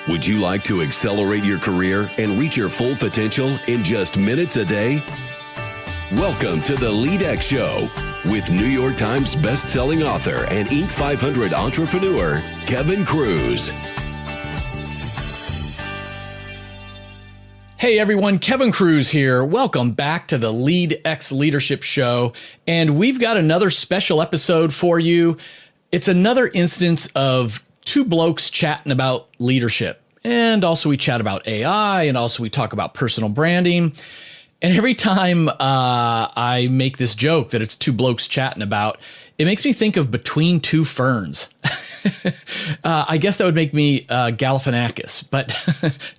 Would you like to accelerate your career and reach your full potential in just minutes a day? Welcome to the LEADx Show with New York Times best-selling author and Inc. 500 entrepreneur, Kevin Kruse. Hey everyone, Kevin Kruse here. Welcome back to the LEADx Leadership Show. And we've got another special episode for you. It's another instance of two blokes chatting about leadership. And also we chat about AI, and also we talk about personal branding. And every time I make this joke that it's two blokes chatting about, it makes me think of Between Two Ferns. I guess that would make me Galifianakis, but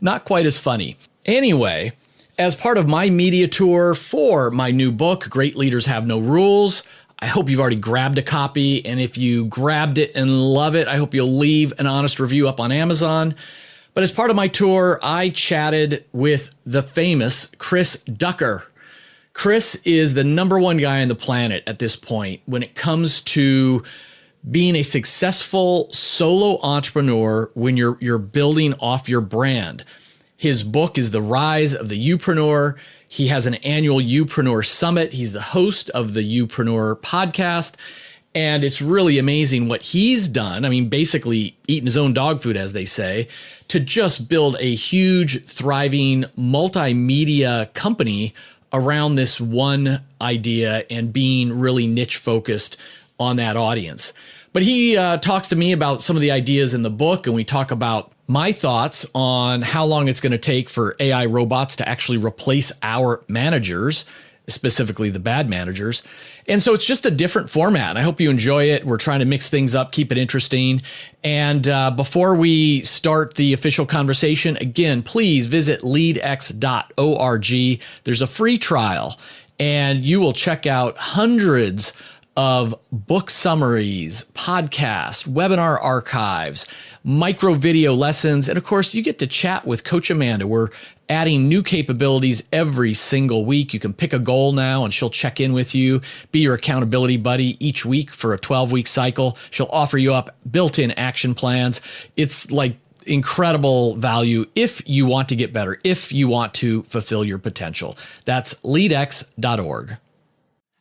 not quite as funny. Anyway, as part of my media tour for my new book, Great Leaders Have No Rules, I hope you've already grabbed a copy. And if you grabbed it and love it, I hope you'll leave an honest review up on Amazon. But as part of my tour, I chatted with the famous Chris Ducker. Chris is the number one guy on the planet at this point when it comes to being a successful solo entrepreneur when you're building off your brand. His book is The Rise of the YouPreneur. He has an annual YouPreneur Summit. He's the host of the YouPreneur podcast. And it's really amazing what he's done. I mean, basically eating his own dog food, as they say, to just build a huge, thriving multimedia company around this one idea and being really niche focused on that audience. But he talks to me about some of the ideas in the book, and we talk about my thoughts on how long it's going to take for AI robots to actually replace our managers, specifically the bad managers. And so it's just a different format. I hope you enjoy it. We're trying to mix things up, keep it interesting. And before we start the official conversation, again, please visit leadx.org. There's a free trial, and you will check out hundreds of book summaries, podcasts, webinar archives, micro video lessons, and of course, you get to chat with Coach Amanda. We're adding new capabilities every single week. You can pick a goal now, and she'll check in with you, be your accountability buddy each week for a 12-week cycle. She'll offer you up built-in action plans. It's like incredible value if you want to get better, if you want to fulfill your potential. That's leadx.org.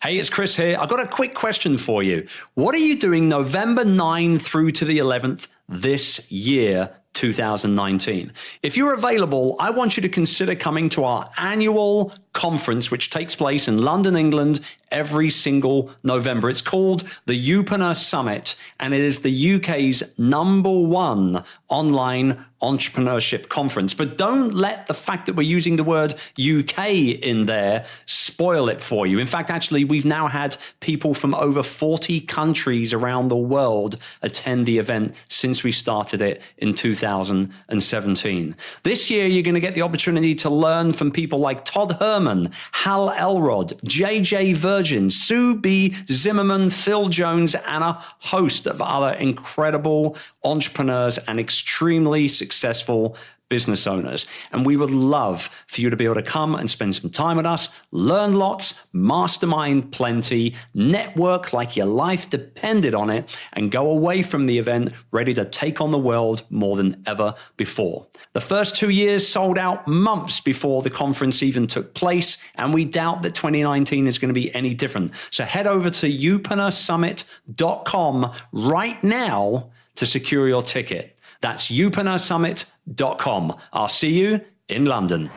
Hey, it's Chris here. I've got a quick question for you. What are you doing November 9 through to the 11th this year, 2019? If you're available, I want you to consider coming to our annual conference, which takes place in London, England, every single November. It's called the YouPreneur Summit, and it is the UK's #1 online entrepreneurship conference. But don't let the fact that we're using the word UK in there spoil it for you. In fact, actually, we've now had people from over 40 countries around the world attend the event since we started it in 2017. This year, you're going to get the opportunity to learn from people like Todd Herman, Hal Elrod, JJ Virgin, Sue B. Zimmerman, Phil Jones, and a host of other incredible entrepreneurs and extremely successful business owners. And we would love for you to be able to come and spend some time with us, learn lots, mastermind plenty, network like your life depended on it, and go away from the event ready to take on the world more than ever before. The first 2 years sold out months before the conference even took place, and we doubt that 2019 is going to be any different. So head over to youpreneursummit.com right now to secure your ticket. That's youpreneursummit.com. I'll see you in London.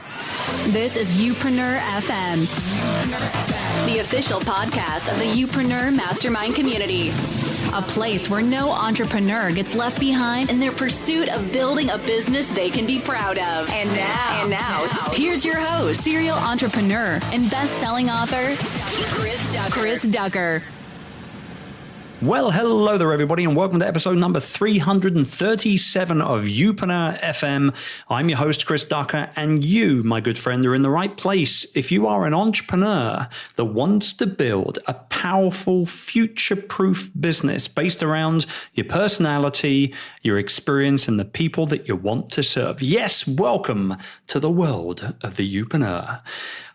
This is YouPreneur FM, the official podcast of the YouPreneur Mastermind community. A place where no entrepreneur gets left behind in their pursuit of building a business they can be proud of. And now, here's your host, serial entrepreneur and best-selling author, Chris Ducker. Well, hello there, everybody, and welcome to episode number 337 of YouPreneur FM. I'm your host, Chris Ducker, and you, my good friend, are in the right place if you are an entrepreneur that wants to build a powerful, future-proof business based around your personality, your experience, and the people that you want to serve. Yes, welcome to the world of the YouPreneur.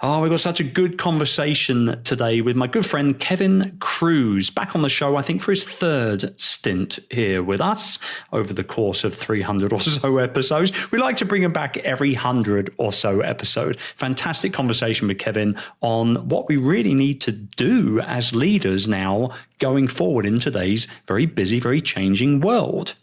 Oh, we've got such a good conversation today with my good friend, Kevin Kruse. Back on the show, I think think for his third stint here with us over the course of 300 or so episodes. We like to bring him back every 100 or so episode. Fantastic conversation with Kevin on what we really need to do as leaders now going forward in today's very busy, very changing world.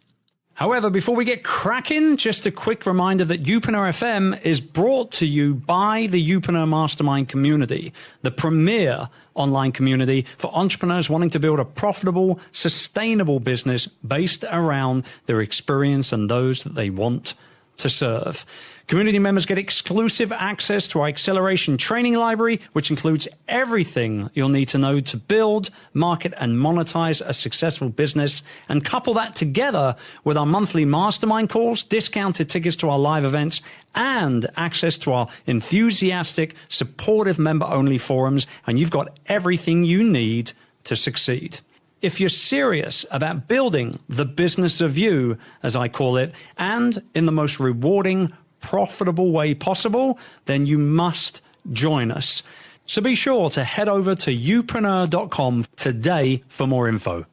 However, before we get cracking, just a quick reminder that YouPreneur FM is brought to you by the YouPreneur Mastermind community, the premier online community for entrepreneurs wanting to build a profitable, sustainable business based around their experience and those that they want to serve. Community members get exclusive access to our acceleration training library, which includes everything you'll need to know to build, market, and monetize a successful business. And couple that together with our monthly mastermind calls, discounted tickets to our live events, and access to our enthusiastic, supportive member-only forums. And you've got everything you need to succeed. If you're serious about building the business of you, as I call it, and in the most rewarding, profitable way possible, then you must join us. So be sure to head over to youpreneur.com today for more info.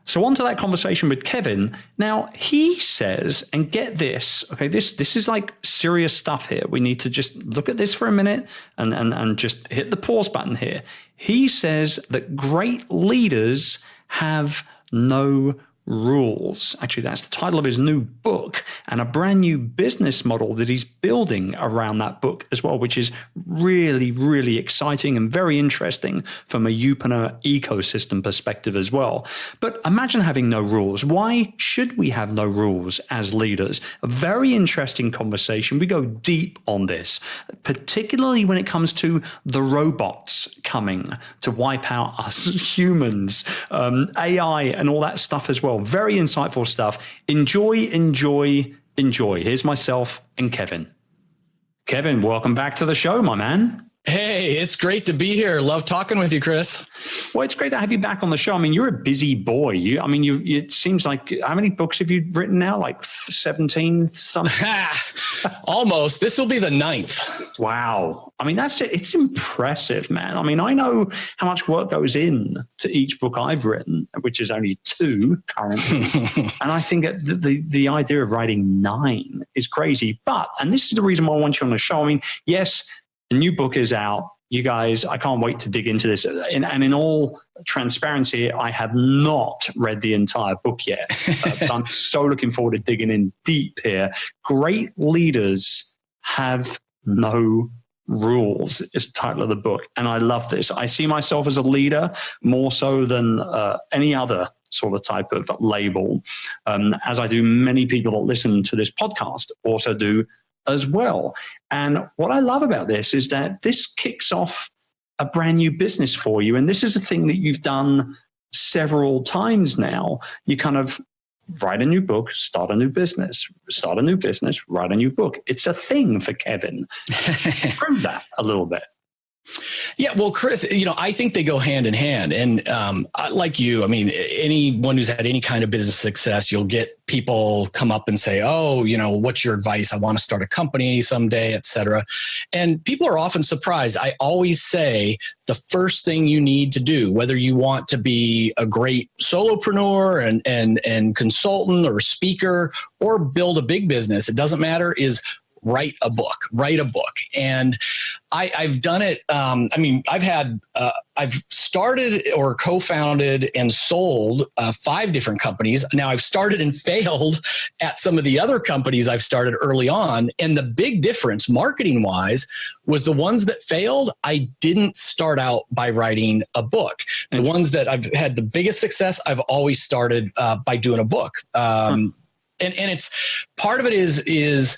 So on to that conversation with Kevin. Now, he says, and get this, okay, this is like serious stuff here. We need to just look at this for a minute and just hit the pause button here. He says that great leaders have no rules. Actually, that's the title of his new book, and a brand new business model that he's building around that book as well, which is really, really exciting and very interesting from a YouPreneur ecosystem perspective as well. But imagine having no rules. Why should we have no rules as leaders? A very interesting conversation. We go deep on this, particularly when it comes to the robots coming to wipe out us humans, AI and all that stuff as well. Very insightful stuff. Enjoy. Here's myself and Kevin. Kevin, welcome back to the show, my man. Hey, it's great to be here. Love talking with you, Chris. Well, it's great to have you back on the show. I mean, you're a busy boy. It seems like, how many books have you written now? Like 17 something? Almost. This will be the 9th. Wow. I mean, it's impressive, man. I mean, I know how much work goes in to each book I've written, which is only 2 currently. And I think the idea of writing 9 is crazy. But, and this is the reason why I want you on the show. I mean, yes, the new book is out. You guys, I can't wait to dig into this. And in all transparency, I have not read the entire book yet. But I'm so looking forward to digging in deep here. Great leaders have no rules is the title of the book. And I love this. I see myself as a leader more so than any other sort of type of label, as I do many people that listen to this podcast also do as well. And what I love about this is that this kicks off a brand new business for you. And this is a thing that you've done several times now. You kind of write a new book, start a new business, write a new book. It's a thing for Kevin. Prove that a little bit. Yeah, well, Chris, I think they go hand in hand. And like you, I mean, anyone who's had any kind of business success, you'll get people come up and say, oh, what's your advice? I want to start a company someday, et cetera. And people are often surprised. I always say the first thing you need to do, whether you want to be a great solopreneur and consultant or speaker or build a big business, it doesn't matter, is write a book. And I've done it. I've started or co-founded and sold 5 different companies. Now I've started and failed at some of the other companies I've started early on. And the big difference marketing wise was the ones that failed. I didn't start out by writing a book. The ones that I've had the biggest success, I've always started by doing a book. And it's part of it is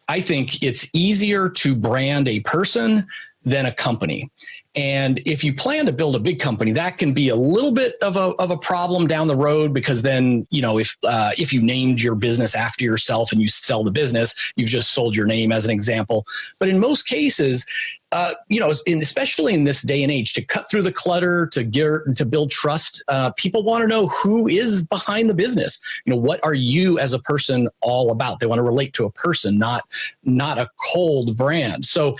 I think it's easier to brand a person than a company. And if you plan to build a big company, that can be a little bit of a problem down the road, because then, if you named your business after yourself and you sell the business, you've just sold your name as an example. But in most cases, especially in this day and age, to cut through the clutter, to build trust, people want to know who is behind the business. What are you as a person all about? They want to relate to a person, not a cold brand. So,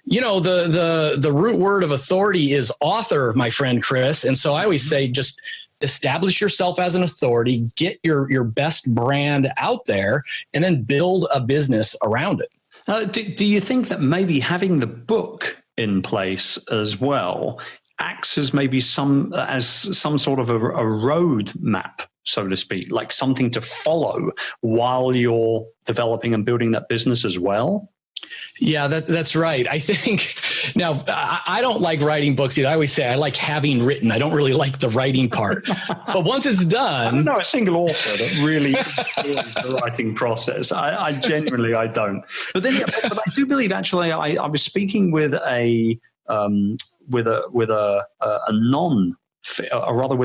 the root word of authority is author, my friend Chris. And so I always say, just establish yourself as an authority, get your best brand out there, and then build a business around it. Do you think that maybe having the book in place as well acts as maybe some sort of a road map, so to speak, like something to follow while you're developing and building that business as well? Yeah, that's right. I think now I don't like writing books either. I always say I like having written. I don't really like the writing part. But once it's done, I don't know a single author that really enjoys the writing process. I genuinely don't. But then, but I do believe actually I was speaking with a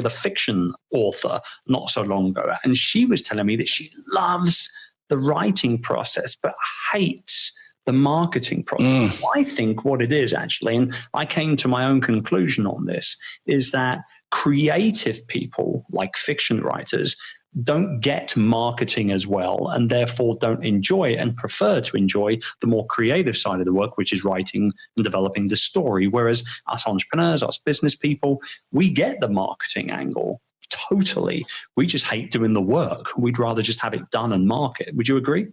fiction author not so long ago, and she was telling me that she loves the writing process but hates the marketing process. I think what it is actually, and I came to my own conclusion on this, is that creative people like fiction writers don't get marketing as well, and therefore don't enjoy and prefer to enjoy the more creative side of the work, which is writing and developing the story. Whereas us entrepreneurs, us business people, we get the marketing angle totally. We just hate doing the work. We'd rather just have it done and market. Would you agree?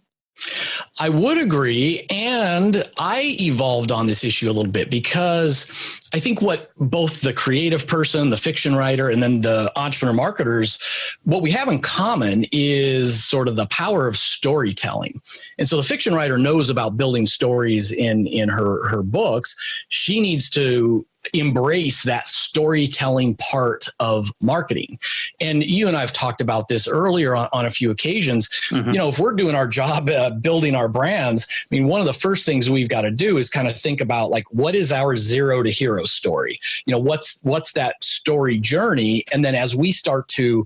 I would agree. And I evolved on this issue a little bit because I think what both the creative person, the fiction writer, and then the entrepreneur marketers, what we have in common is sort of the power of storytelling. And so the fiction writer knows about building stories in her books. She needs to embrace that storytelling part of marketing. And you and I have talked about this earlier on a few occasions. Mm-hmm. You know, if we're doing our job building our brands, I mean, one of the first things we've got to do is kind of think about, like, what is our zero to hero story? You know, what's that story journey? And then as we start to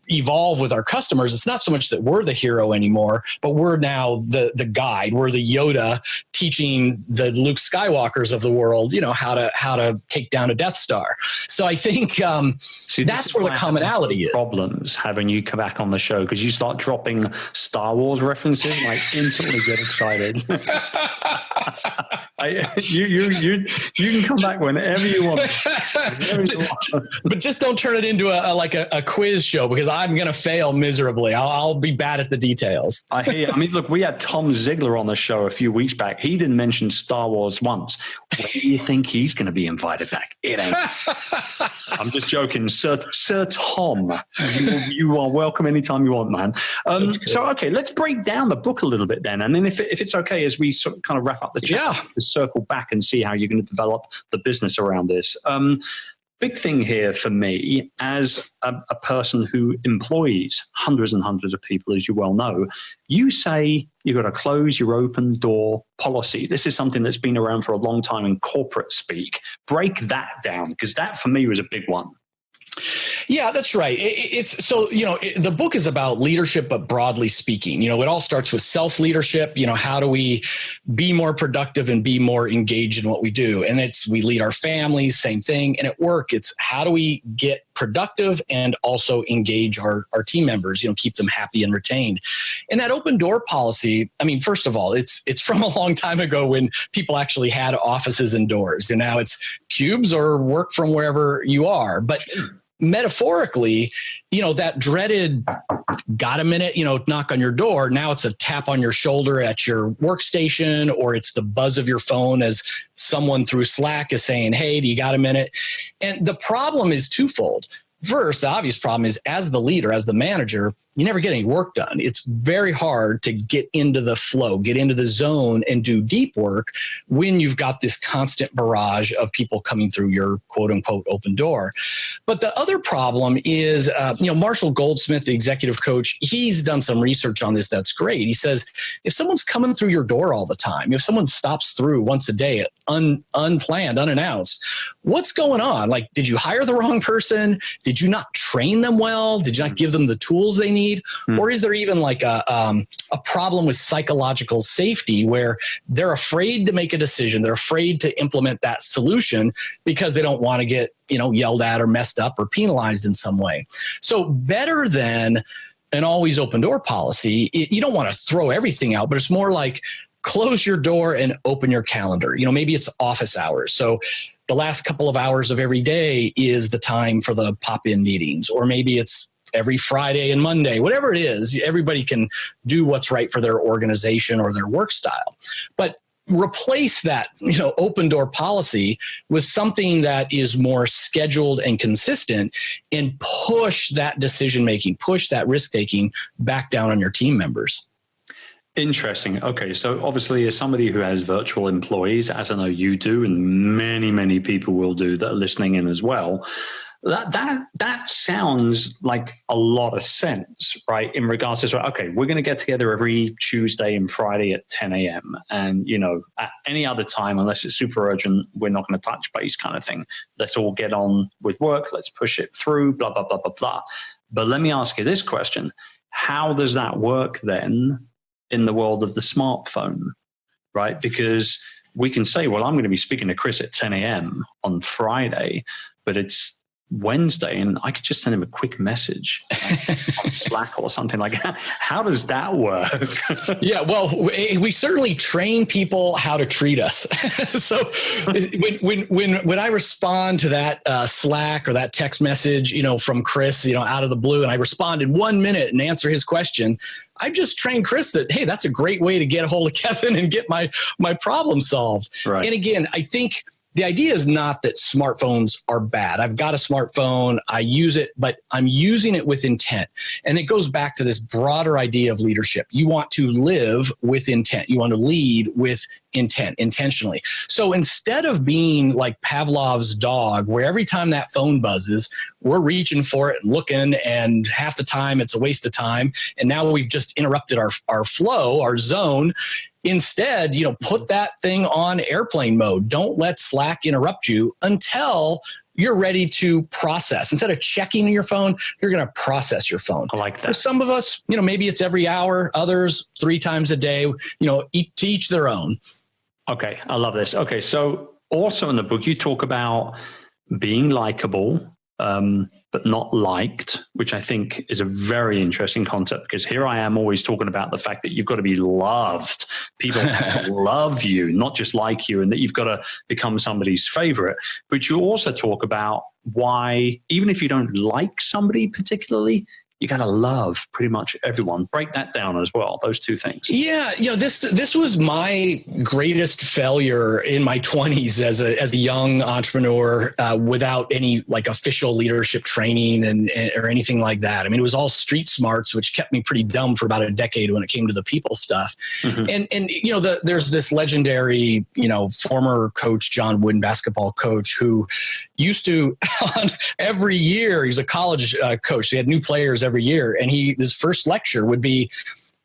evolve with our customers, it's not so much that we're the hero anymore, but we're now the guide. We're the Yoda teaching the Luke Skywalkers of the world, you know, how to take down a Death Star. So I think that's where the commonality is. Problems having you come back on the show, because you start dropping Star Wars references, and I instantly get excited. You can come back whenever you want. But just don't turn it into a quiz show, because I'm going to fail miserably. I'll be bad at the details. I hear. I mean, look, we had Tom Ziegler on the show a few weeks back. He didn't mention Star Wars once. When do you think he's going to be invited back? It ain't. I'm just joking. Sir Tom, you are welcome anytime you want, man. So, okay, let's break down the book a little bit then. And then if it's okay, as we sort of kind of wrap up the chat, to circle back and see how you're going to develop the business around this. Big thing here for me, as a person who employs hundreds and hundreds of people, as you well know, you say you've got to close your open door policy. This is something that's been around for a long time in corporate speak. Break that down, because that for me was a big one. Yeah, that's right. It's so, you know, the book is about leadership, but broadly speaking, you know, it all starts with self-leadership. You know, how do we be more productive and be more engaged in what we do? And we lead our families, same thing. And at work, it's how do we get productive and also engage our team members, you know, keep them happy and retained. And that open door policy, I mean, first of all, it's from a long time ago when people actually had offices and doors, and now it's cubes or work from wherever you are. But metaphorically, you know, that dreaded got a minute, you know, knock on your door. Now it's a tap on your shoulder at your workstation, or it's the buzz of your phone as someone through Slack is saying, hey, do you got a minute? And the problem is twofold. First, the obvious problem is, as the leader, as the manager, you never get any work done. It's very hard to get into the flow, get into the zone and do deep work when you've got this constant barrage of people coming through your quote unquote open door. But the other problem is, you know, Marshall Goldsmith, the executive coach, he's done some research on this. That's great. He says, if someone's coming through your door all the time, if someone stops through once a day, unplanned, unannounced, what's going on? Like, did you hire the wrong person? Did you not train them well? Did you not give them the tools they need? Or is there even like a problem with psychological safety where they're afraid to make a decision? They're afraid to implement that solution because they don't want to get, you know, yelled at or messed up or penalized in some way. So better than an always open door policy, you don't want to throw everything out, but it's more like close your door and open your calendar. Maybe it's office hours. So the last couple of hours of every day is the time for the pop-in meetings, or maybe it's every Friday and Monday, whatever it is. Everybody can do what's right for their organization or their work style. But replace that, open door policy with something that is more scheduled and consistent, and push that decision making, push that risk taking back down on your team members. Interesting. Okay. So obviously, as somebody who has virtual employees, as I know you do, and many, many people will do that are listening in as well, that sounds like a lot of sense, right? In regards to, okay, we're going to get together every Tuesday and Friday at 10 a.m. And, at any other time, unless it's super urgent, we're not going to touch base kind of thing. Let's all get on with work. Let's push it through, blah, blah, blah, blah, blah. But let me ask you this question. How does that work then in the world of the smartphone, right? Because we can say, well, I'm going to be speaking to Chris at 10 a.m. on Friday, but it's Wednesday, and I could just send him a quick message on Slack or something like that. How does that work? Yeah, well, we certainly train people how to treat us. So when I respond to that Slack or that text message, from Chris, out of the blue, and I respond in 1 minute and answer his question, I've just trained Chris that, hey, that's a great way to get a hold of Kevin and get my problem solved. Right. And again, I think the idea is not that smartphones are bad. I've got a smartphone, I use it, but I'm using it with intent. And it goes back to this broader idea of leadership. You want to live with intent. You want to lead with intent, intentionally. So instead of being like Pavlov's dog, where every time that phone buzzes, we're reaching for it and looking, and half the time it's a waste of time. And now we've just interrupted our flow, our zone. Instead, put that thing on airplane mode. Don't let Slack interrupt you until you're ready to process. Instead of checking your phone, you're going to process your phone. I like that. For some of us, maybe it's every hour, others 3 times a day, to each their own. Okay. I love this. Okay. So also in the book, you talk about being likable, but not liked, which I think is a very interesting concept, because here I am always talking about the fact that you've got to be loved. People love you, not just like you, and that you've got to become somebody's favorite. But you also talk about why, even if you don't like somebody particularly, you got to love pretty much everyone. Break that down as well, those two things. Yeah. This was my greatest failure in my 20s as a young entrepreneur, without any official leadership training or anything like that. I mean, it was all street smarts, which kept me pretty dumb for about a decade when it came to the people stuff. Mm-hmm. And there's this legendary, former coach, John Wooden, basketball coach, who used to every year, he's a college coach. They had new players every year. And his first lecture would be,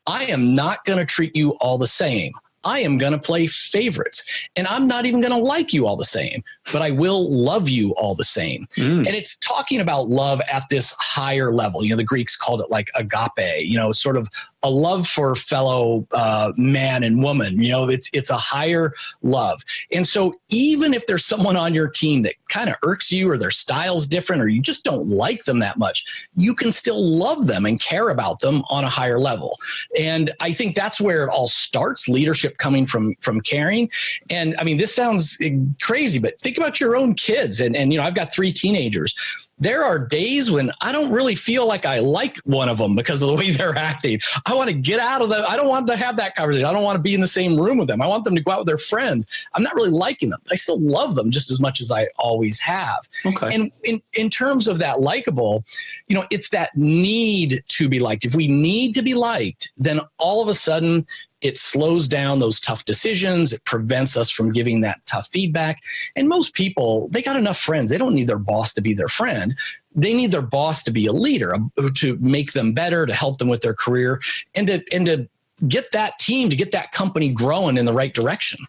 I am not going to treat you all the same. I am going to play favorites, and I'm not even going to like you all the same, but I will love you all the same. And it's talking about love at this higher level. The Greeks called it like agape, sort of a love for fellow man and woman. It's a higher love. And so even if there's someone on your team that kind of irks you, or their style's different, or you just don't like them that much, you can still love them and care about them on a higher level. And I think that's where it all starts, leadership coming from caring. And I mean, this sounds crazy, but think about your own kids. And I've got 3 teenagers. There are days when I don't really feel like I like one of them because of the way they're acting. I want to get out of I don't want to have that conversation. I don't want to be in the same room with them. I want them to go out with their friends. I'm not really liking them, but I still love them just as much as I always have. Okay. And in terms of that likable, it's that need to be liked. If we need to be liked, then all of a sudden it slows down those tough decisions. It prevents us from giving that tough feedback. And most people, they got enough friends. They don't need their boss to be their friend. They need their boss to be a leader, to make them better, to help them with their career, and to get that team, to get that company growing in the right direction.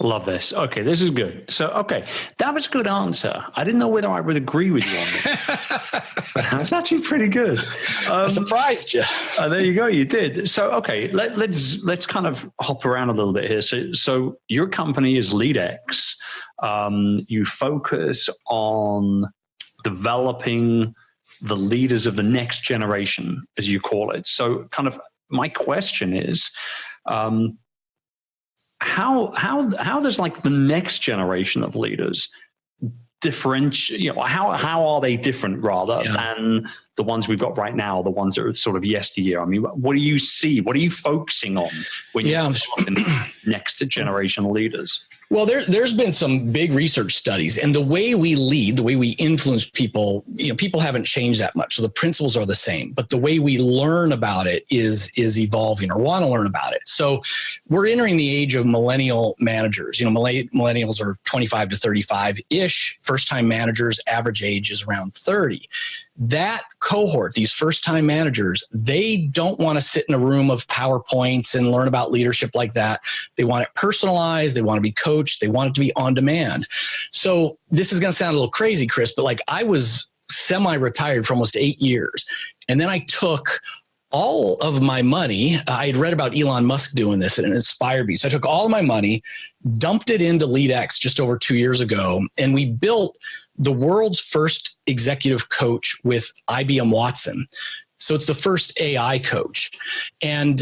Love this. Okay, this is good. So, okay, that was a good answer. I didn't know whether I would agree with you on this. That's actually pretty good. I surprised you. There you go. You did. So, okay, let's kind of hop around a little bit here. So your company is LEADx. You focus on developing the leaders of the next generation, as you call it. So, kind of my question is, how does like the next generation of leaders differentiate, how are they different rather than the ones we've got right now, the ones that are sort of yesteryear? I mean, what do you see? What are you focusing on when you're talking next generation leaders? Well, there's been some big research studies, and the way we lead, the way we influence people, people haven't changed that much. So the principles are the same, but the way we learn about it is evolving, or want to learn about it. So we're entering the age of millennial managers. Millennials are 25 to 35-ish. First-time managers, average age is around 30. That cohort, these first-time managers, they don't want to sit in a room of PowerPoints and learn about leadership like that. They want it personalized. They want to be coached. They want it to be on demand. So this is going to sound a little crazy, Chris, but like I was semi-retired for almost 8 years. And then I took all of my money. I had read about Elon Musk doing this, and it inspired me. So I took all of my money, dumped it into LEADx just over 2 years ago, and we built the world's first executive coach with IBM Watson. So it's the first AI coach. And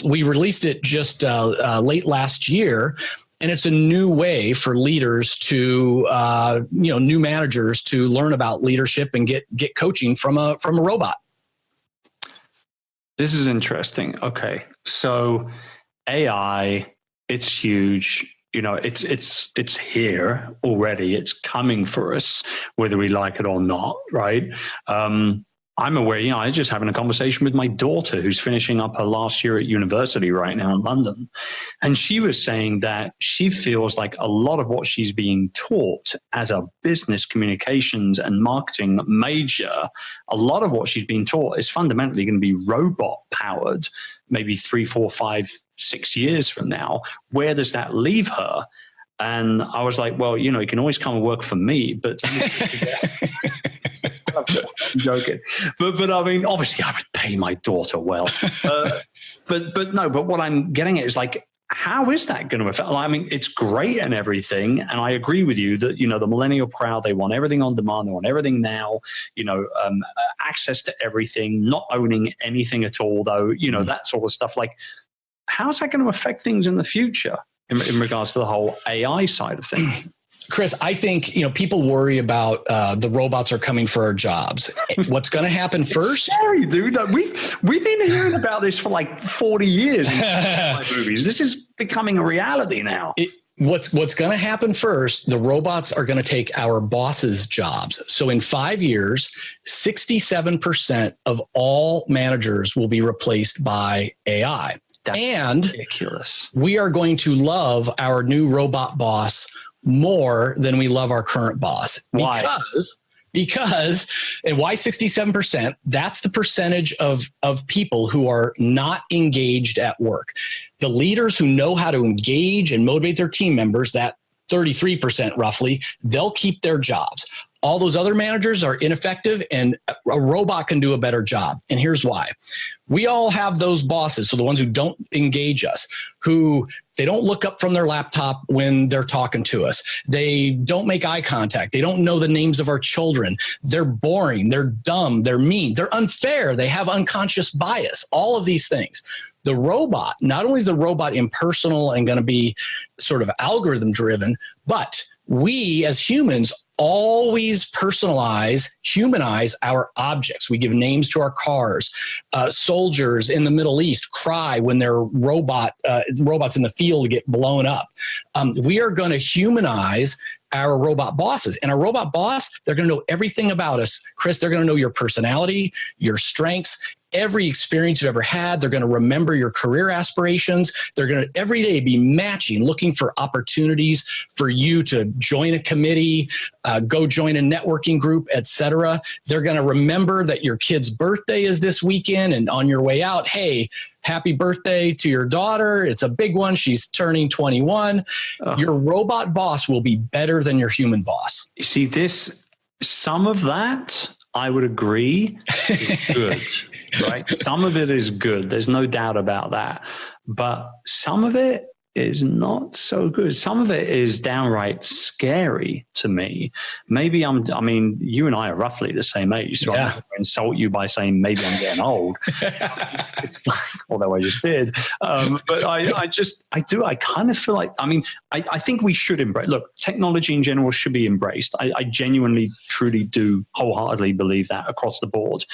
we released it just late last year. And it's a new way for leaders to, new managers to learn about leadership and get coaching from a robot. This is interesting. Okay. So AI, it's huge. It's here already. It's coming for us, whether we like it or not, right? I'm aware, I was just having a conversation with my daughter who's finishing up her last year at university right now in London. And she was saying that she feels like a lot of what she's being taught as a business communications and marketing major, a lot of what she's being taught is fundamentally going to be robot powered, maybe 3, 4, 5, 6 years from now. Where does that leave her? And I was like, well, you can always come and work for me, but I'm joking. But I mean, obviously I would pay my daughter well. But what I'm getting at is like, how is that going to affect? I mean, it's great and everything. And I agree with you that, the millennial crowd, they want everything on demand. They want everything now, access to everything, not owning anything at all, though, that sort of stuff. Like, how's that going to affect things in the future in regards to the whole AI side of things? Chris, I think, people worry about the robots are coming for our jobs. What's going to happen first? It's scary, dude. We've been hearing about this for like 40 years in movies. This is becoming a reality now. What's going to happen first, the robots are going to take our bosses' jobs. So in 5 years, 67% of all managers will be replaced by AI. That's ridiculous. We are going to love our new robot boss more than we love our current boss. Why? Because, and why 67%? That's the percentage of people who are not engaged at work. The leaders who know how to engage and motivate their team members, that 33% roughly, they'll keep their jobs. All those other managers are ineffective, and a robot can do a better job. And here's why. We all have those bosses, so the ones who don't engage us, who they don't look up from their laptop when they're talking to us. They don't make eye contact. They don't know the names of our children. They're boring. They're dumb. They're mean. They're unfair. They have unconscious bias. All of these things. The robot, not only is the robot impersonal and going to be sort of algorithm driven, but we as humans always personalize, humanize our objects. We give names to our cars. Soldiers in the Middle East cry when their robots in the field get blown up. We are going to humanize our robot bosses. And our robot boss, they're going to know everything about us. Chris, they're going to know your personality, your strengths, every experience you've ever had. They're going to remember your career aspirations. They're going to every day be matching, looking for opportunities for you to join a committee, go join a networking group, etc. They're going to remember that your kid's birthday is this weekend, and on your way out, hey, happy birthday to your daughter. It's a big one. She's turning 21. Your robot boss will be better than your human boss. You see, some of that, I would agree, is good. Right? Some of it is good. There's no doubt about that. But some of it is not so good. Some of it is downright scary to me. Maybe I mean, you and I are roughly the same age, so I'm not going to insult you by saying maybe I'm getting old, although I just did. But I kind of feel like, I mean, I think we should embrace, look, technology in general should be embraced. I genuinely, truly do wholeheartedly believe that across the board.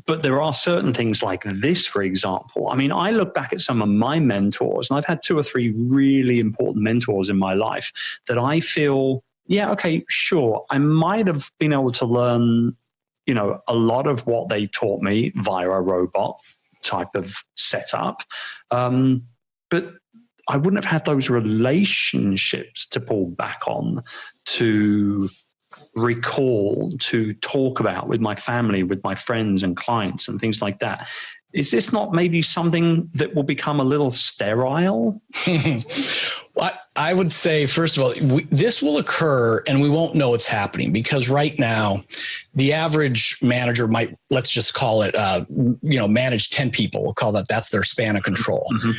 But there are certain things like this, for example. I mean, I look back at some of my mentors, and I've had 2 or 3 really important mentors in my life that I feel, yeah, okay, sure, I might have been able to learn, you know, a lot of what they taught me via a robot type of setup. But I wouldn't have had those relationships to pull back on, to recall, to talk about with my family, with my friends and clients and things like that. Is this not maybe something that will become a little sterile? Well, I would say, first of all, this will occur and we won't know it's happening because right now the average manager might, let's just call it, manage 10 people. We'll call that's their span of control. Mm-hmm.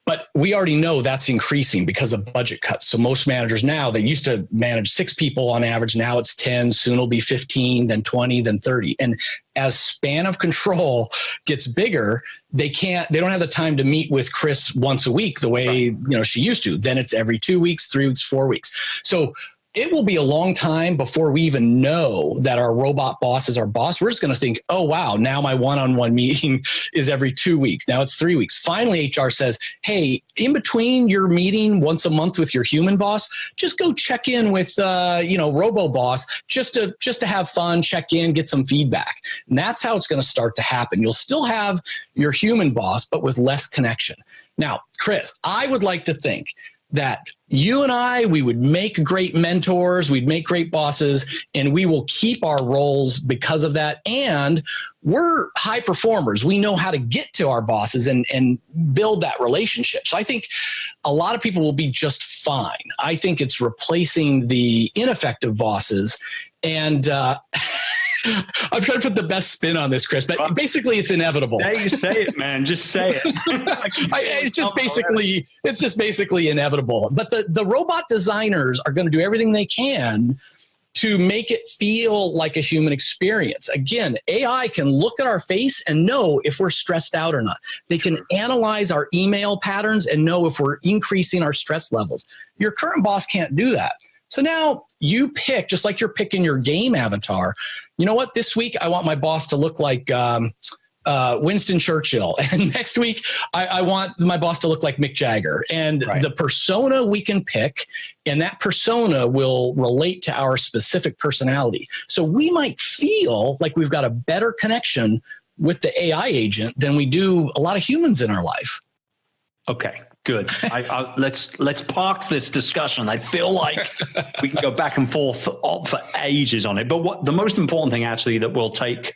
But we already know that's increasing because of budget cuts. So most managers now, they used to manage 6 people on average. Now it's 10, soon it'll be 15, then 20, then 30. And as span of control gets bigger, they don't have the time to meet with Chris once a week the way, she used to. Then it's every 2 weeks, 3 weeks, 4 weeks. So it will be a long time before we even know that our robot boss is our boss. We're just going to think, oh, wow, now my one-on-one meeting is every 2 weeks. Now it's 3 weeks. Finally, HR says, hey, in between your meeting once a month with your human boss, just go check in with, robo boss just to have fun, check in, get some feedback. And that's how it's going to start to happen. You'll still have your human boss, but with less connection. Now, Chris, I would like to think that you and I, we would make great mentors, we'd make great bosses, and we will keep our roles because of that. And we're high performers. We know how to get to our bosses and build that relationship. So I think a lot of people will be just fine. I think it's replacing the ineffective bosses. And I'm trying to put the best spin on this, Chris, but basically it's inevitable. Yeah, you say it, man. Just say it. It's just basically inevitable. But the robot designers are going to do everything they can to make it feel like a human experience. Again, AI can look at our face and know if we're stressed out or not. They can analyze our email patterns and know if we're increasing our stress levels. Your current boss can't do that. So now you pick, just like you're picking your game avatar, you know what, this week I want my boss to look like Winston Churchill. And next week I want my boss to look like Mick Jagger. And the persona we can pick, and that persona will relate to our specific personality. So we might feel like we've got a better connection with the AI agent than we do a lot of humans in our life. Okay. Good. Let's park this discussion. I feel like we can go back and forth for ages on it. But what the most important thing actually that we'll take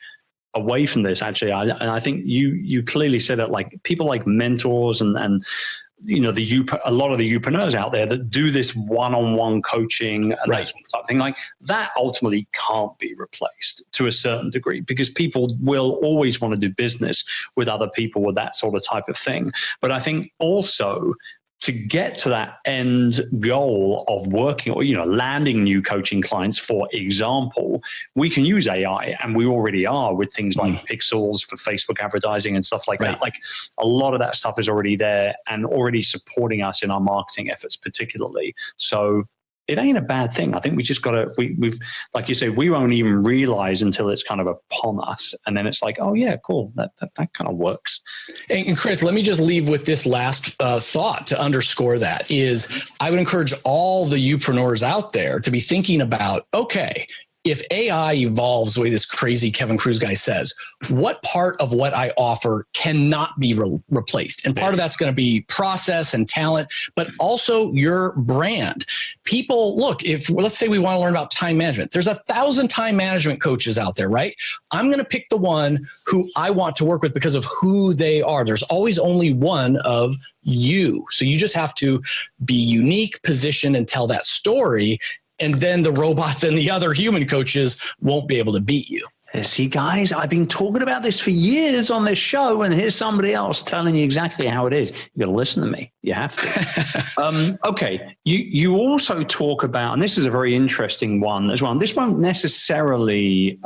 away from this, actually, and I think you clearly said it, like people like mentors and a lot of the YouPreneurs out there that do this one-on-one coaching and that sort of type of thing, like that ultimately can't be replaced to a certain degree because people will always want to do business with other people with that sort of type of thing. But I think also to get to that end goal of working or, landing new coaching clients, for example, we can use AI, and we already are with things like pixels for Facebook advertising and stuff like that. Like a lot of that stuff is already there and already supporting us in our marketing efforts, particularly. So it ain't a bad thing. I think we just got to, we've, like you say, we won't even realize until it's kind of upon us. And then it's like, oh yeah, cool. That kind of works. And Chris, let me just leave with this last thought to underscore that is I would encourage all the YouPreneurs out there to be thinking about, okay, if AI evolves the way this crazy Kevin Kruse guy says, what part of what I offer cannot be replaced? And part of that's going to be process and talent, but also your brand. People, look, let's say we want to learn about time management. There's 1,000 time management coaches out there, right? I'm going to pick the one who I want to work with because of who they are. There's always only one of you. So you just have to be unique, position, and tell that story. And then the robots and the other human coaches won't be able to beat you. See, guys, I've been talking about this for years on this show, and here's somebody else telling you exactly how it is. You got to listen to me. You have to. Okay. You also talk about, and this is a very interesting one as well. And this won't necessarily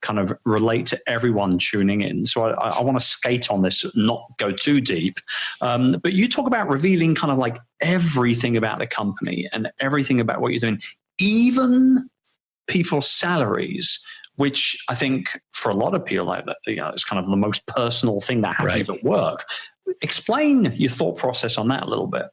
kind of relate to everyone tuning in. So I want to skate on this, not go too deep. But you talk about revealing kind of like everything about the company and everything about what you're doing, even people's salaries, which I think for a lot of people, like that, it's kind of the most personal thing that happens at work. Explain your thought process on that a little bit.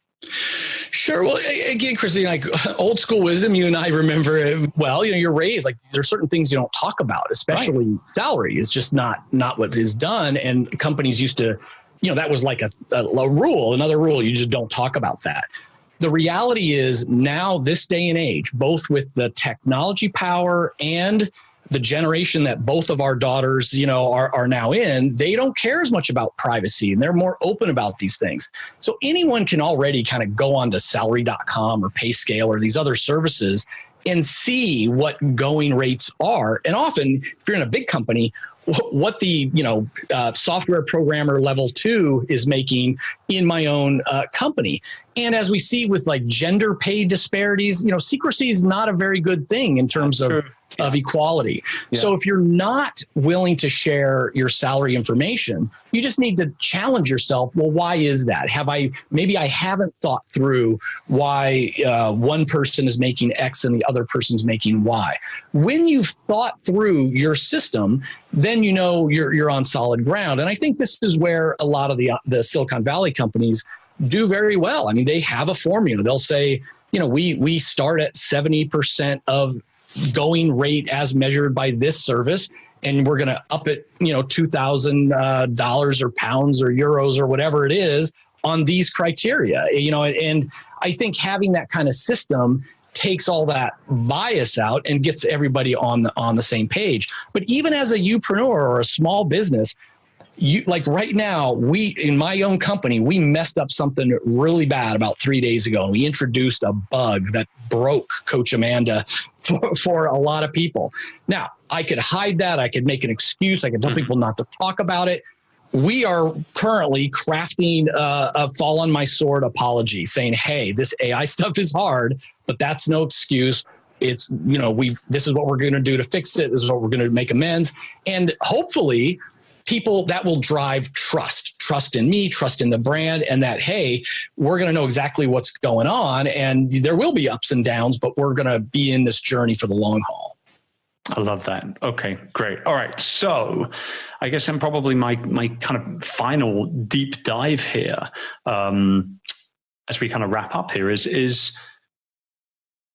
Sure. Well, again, Kruse, like old school wisdom, you and I remember it well. You're raised like there's certain things you don't talk about, especially salary is just not what is done. And companies used to, that was like a rule, another rule. You just don't talk about that. The reality is now, this day and age, both with the technology power and the generation that both of our daughters, are now in, they don't care as much about privacy and they're more open about these things. So anyone can already kind of go on to salary.com or PayScale or these other services and see what going rates are. And often, if you're in a big company, what the software programmer level 2 is making in my own company. And as we see with like gender pay disparities, secrecy is not a very good thing in terms of equality. Yeah. So if you're not willing to share your salary information, you just need to challenge yourself. Well, why is that? Maybe I haven't thought through why one person is making X and the other person's making Y. When you've thought through your system, then you're on solid ground. And I think this is where a lot of the Silicon Valley companies do very well. I mean, they have a formula. They'll say, we start at 70% of going rate as measured by this service, and we're going to up it, $2,000 or pounds or euros or whatever it is on these criteria, and I think having that kind of system takes all that bias out and gets everybody on the same page. But even as a youpreneur or a small business, like right now, in my own company, we messed up something really bad about 3 days ago. And we introduced a bug that broke Coach Amanda for a lot of people. Now, I could hide that. I could make an excuse. I could tell people not to talk about it. We are currently crafting a fall on my sword apology saying, hey, this AI stuff is hard, but that's no excuse. It's, this is what we're going to do to fix it. This is what we're going to make amends. And hopefully, people that will drive trust in me, trust in the brand, and that, hey, we're going to know exactly what's going on, and there will be ups and downs, but we're going to be in this journey for the long haul. I love that. Okay, great. All right. So I guess I'm probably my kind of final deep dive here as we kind of wrap up here is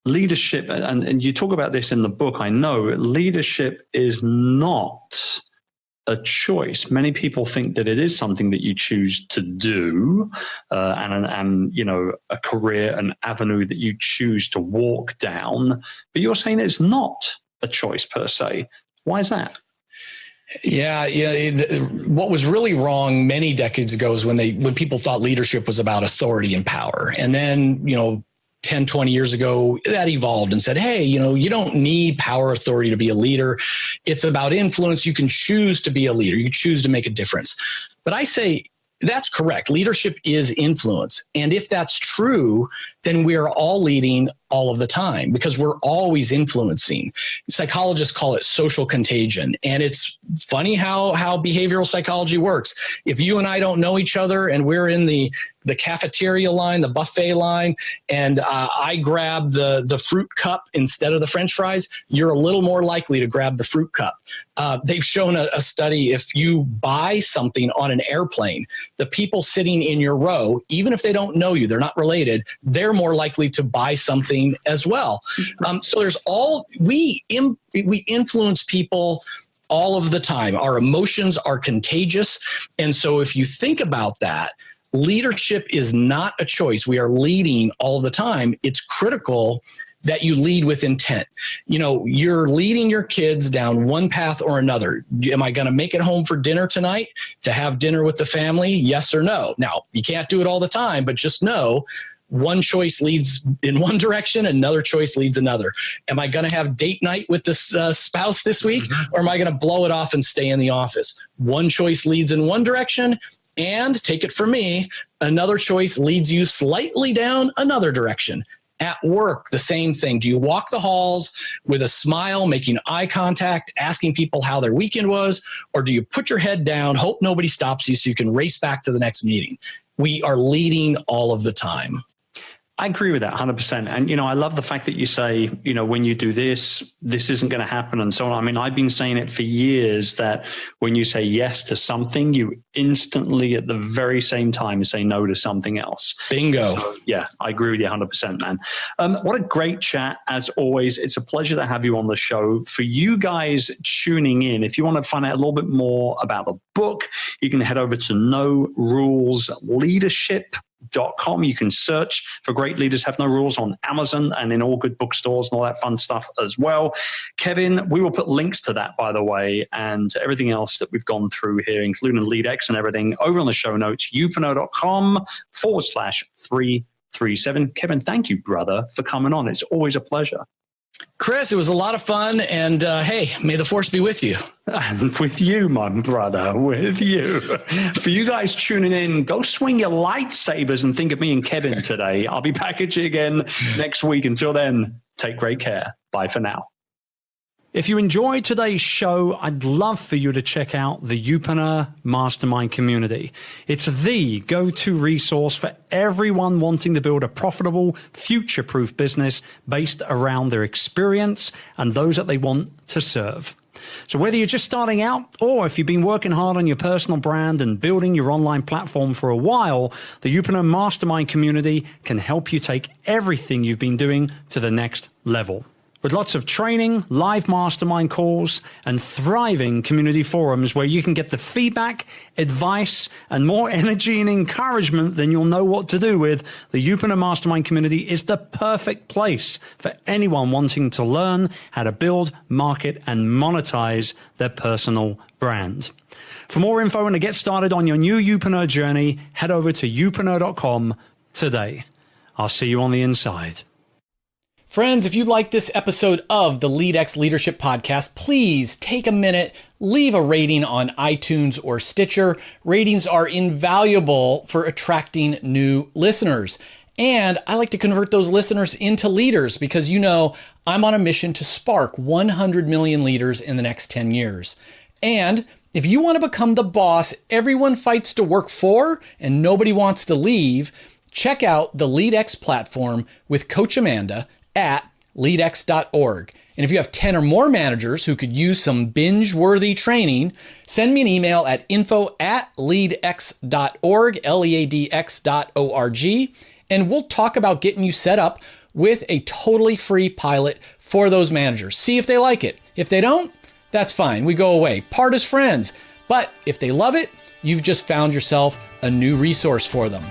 leadership. And you talk about this in the book. I know leadership is not a choice. Many people think that it is something that you choose to do, and a career, an avenue that you choose to walk down. But you're saying it's not a choice per se. Why is that? Yeah. What was really wrong many decades ago is when people thought leadership was about authority and power, and then 10, 20 years ago, that evolved and said, hey, you don't need power authority to be a leader. It's about influence. You can choose to be a leader. You can choose to make a difference. But I say that's correct. Leadership is influence. And if that's true, then we are all leading all of the time because we're always influencing. Psychologists call it social contagion. And it's funny how behavioral psychology works. If you and I don't know each other and we're in the cafeteria line, the buffet line, and I grab the fruit cup instead of the French fries, you're a little more likely to grab the fruit cup. They've shown a study, if you buy something on an airplane, the people sitting in your row, even if they don't know you, they're not related, they're more likely to buy something as well. So there's we influence people all of the time. Our emotions are contagious. And so if you think about that, leadership is not a choice. We are leading all the time. It's critical that you lead with intent. You're leading your kids down one path or another. Am I going to make it home for dinner tonight to have dinner with the family? Yes or no? Now, you can't do it all the time, but just know one choice leads in one direction, another choice leads another. Am I going to have date night with this spouse this week, or am I going to blow it off and stay in the office? One choice leads in one direction, and take it from me, another choice leads you slightly down another direction. At work, the same thing. Do you walk the halls with a smile, making eye contact, asking people how their weekend was, or do you put your head down, hope nobody stops you so you can race back to the next meeting? We are leading all of the time. I agree with that 100%. And, I love the fact that you say, when you do this isn't going to happen and so on. I mean, I've been saying it for years that when you say yes to something, you instantly at the very same time say no to something else. Bingo. So, yeah, I agree with you 100%, man. What a great chat. As always, it's a pleasure to have you on the show. For you guys tuning in, if you want to find out a little bit more about the book, you can head over to No Rules Leadership. You can search for Great Leaders Have No Rules on Amazon and in all good bookstores and all that fun stuff as well. Kevin, we will put links to that, by the way, and everything else that we've gone through here, including LEADx and everything, over on the show notes, youpreneur.com/337. Kevin, thank you, brother, for coming on. It's always a pleasure. Chris, it was a lot of fun, and hey, may the force be with you. And with you, my brother, with you. For you guys tuning in, go swing your lightsabers and think of me and Kevin today. I'll be back at you again next week. Until then, take great care. Bye for now. If you enjoyed today's show, I'd love for you to check out the YouPreneur Mastermind community. It's the go-to resource for everyone wanting to build a profitable, future-proof business based around their experience and those that they want to serve. So whether you're just starting out or if you've been working hard on your personal brand and building your online platform for a while, the YouPreneur Mastermind community can help you take everything you've been doing to the next level. With lots of training, live mastermind calls, and thriving community forums where you can get the feedback, advice, and more energy and encouragement than you'll know what to do with, the YouPreneur Mastermind community is the perfect place for anyone wanting to learn how to build, market, and monetize their personal brand. For more info and to get started on your new YouPreneur journey, head over to youpreneur.com today. I'll see you on the inside. Friends, if you like this episode of the LEADx Leadership Podcast, please take a minute, leave a rating on iTunes or Stitcher. Ratings are invaluable for attracting new listeners. And I like to convert those listeners into leaders because, I'm on a mission to spark 100 million leaders in the next 10 years. And if you want to become the boss everyone fights to work for and nobody wants to leave, check out the LEADx platform with Coach Amanda at leadx.org. And if you have 10 or more managers who could use some binge-worthy training, send me an email at info@leadx.org, LEADx.org, and we'll talk about getting you set up with a totally free pilot for those managers. See if they like it. If they don't, that's fine. We go away. Part as friends. But if they love it, you've just found yourself a new resource for them.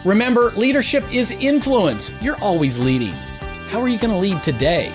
Remember, leadership is influence. You're always leading. How are you going to lead today?